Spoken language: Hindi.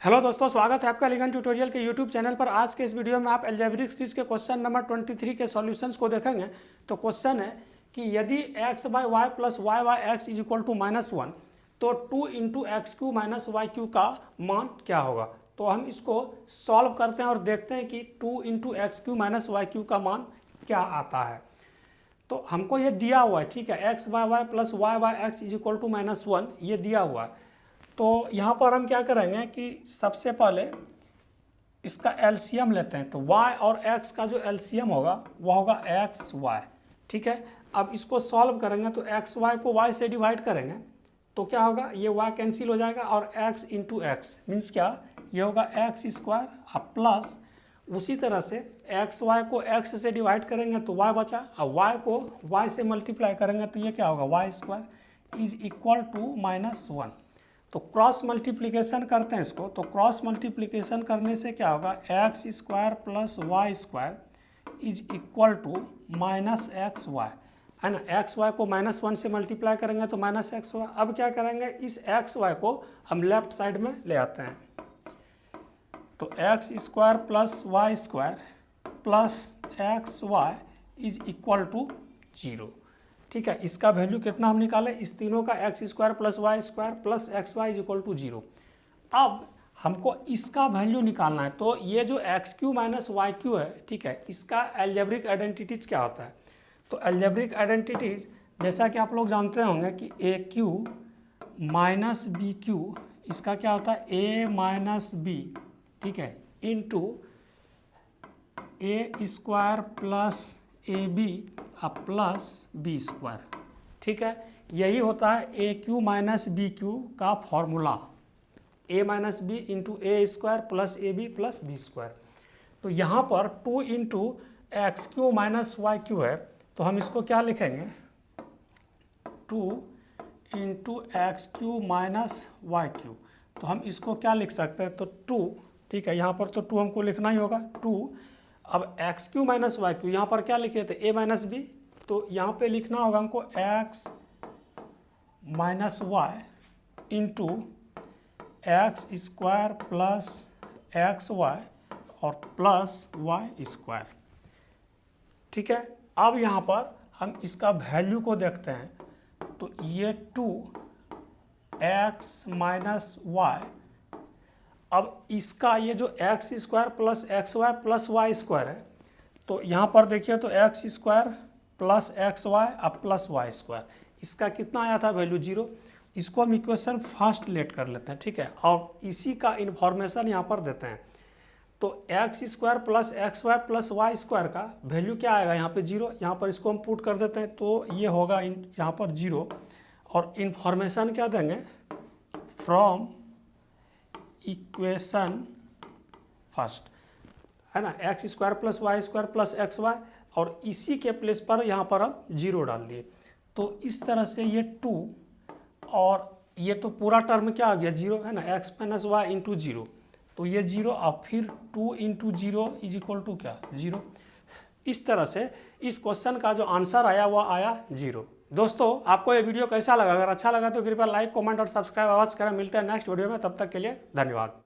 हेलो दोस्तों, स्वागत है आपका लिगन ट्यूटोरियल के यूट्यूब चैनल पर। आज के इस वीडियो में आप अलजेब्रिक सीरीज के क्वेश्चन नंबर 23 के सॉल्यूशंस को देखेंगे। तो क्वेश्चन है कि यदि x by y plus y by x is equal to -1 तो 2 into x cube minus y cube का मान क्या होगा। तो हम इसको सॉल्व करते हैं और देखते हैं कि 2 into x cube minus y cube का मान क्या आता है। तो हमको ये दिया हुआ है, ठीक है, x by y plus y by x is equal to -1 ये दिया हुआ है। तो यहाँ पर हम क्या करेंगे कि सबसे पहले इसका एलसीएम लेते हैं। तो y और x का जो एलसीएम होगा वह होगा एक्स वाई, ठीक है। अब इसको सॉल्व करेंगे तो एक्स वाई को y से डिवाइड करेंगे तो क्या होगा, ये y कैंसिल हो जाएगा और x इंटू एक्स मीन्स क्या, ये होगा एक्स स्क्वायर अब प्लस उसी तरह से एक्स वाई को x से डिवाइड करेंगे तो y बचा और y को y से मल्टीप्लाई करेंगे तो ये क्या होगा, y square is equal to -1। तो क्रॉस मल्टीप्लिकेशन करते हैं इसको। तो क्रॉस मल्टीप्लिकेशन करने से क्या होगा, x square plus y square is equal to -x y, है ना। एक्स वाई को -1 से मल्टीप्लाई करेंगे तो -एक्स वाई। अब क्या करेंगे, इस एक्स वाई को हम लेफ्ट साइड में ले आते हैं। तो x square plus y square plus x y is equal to 0, ठीक है। इसका वैल्यू कितना हम निकालें, इस तीनों का x square plus y square plus x y is equal to 0। अब हमको इसका वैल्यू निकालना है। तो ये जो x cube minus y cube है, ठीक है, इसका अलजेब्रिक आइडेंटिटीज क्या होता है। तो अलजेब्रिक आइडेंटिटीज जैसा कि आप लोग जानते होंगे कि a cube minus b cube, इसका क्या होता है ए माइनस बी, ठीक है, into a square plus a b plus b square, ठीक है। यही होता है a cube minus b cube का formula, a minus b into a square plus a b plus b square. तो यहाँ पर 2 into x cube minus y cube है तो हम इसको क्या लिखेंगे, 2 into x cube minus y cube. तो हम इसको क्या लिख सकते हैं, तो 2, ठीक है, यहाँ पर तो 2 हमको लिखना ही होगा 2। अब x cube minus y cube यहाँ पर क्या लिखे थे, ए माइनस बी, तो यहाँ पे लिखना होगा हमको x minus y into x square plus x y और प्लस वाई स्क्वायर, ठीक है। अब यहाँ पर हम इसका वैल्यू को देखते हैं। तो ये 2 एक्स माइनस वाई, अब इसका ये जो x square plus x y plus y square है, तो यहाँ पर देखिए तो x square plus x y अब प्लस वाई स्क्वायर, इसका कितना आया था वैल्यू 0। इसको हम इक्वेशन फर्स्ट लेट कर लेते हैं, ठीक है, और इसी का इन्फॉर्मेशन यहाँ पर देते हैं। तो x square plus x y plus y square का वैल्यू क्या आएगा, यहाँ पे 0। यहाँ पर इसको हम पुट कर देते हैं तो ये होगा यहाँ पर 0 और इन्फॉर्मेशन क्या देंगे, फ्रॉम इक्वेशन फर्स्ट, है ना, x square plus y square plus x y और इसी के प्लेस पर यहाँ पर हम 0 डाल दिए। तो इस तरह से ये 2 और ये तो पूरा टर्म क्या आ गया 0, है ना, एक्स माइनस वाई इंटू 0, तो ये 0 और फिर 2 इंटू 0 इज इक्वल टू क्या 0। इस तरह से इस क्वेश्चन का जो आंसर आया वह आया 0। दोस्तों, आपको ये वीडियो कैसा लगा, अगर अच्छा लगा तो कृपया लाइक कमेंट और सब्सक्राइब अवश्य करें। मिलते हैं नेक्स्ट वीडियो में, तब तक के लिए धन्यवाद।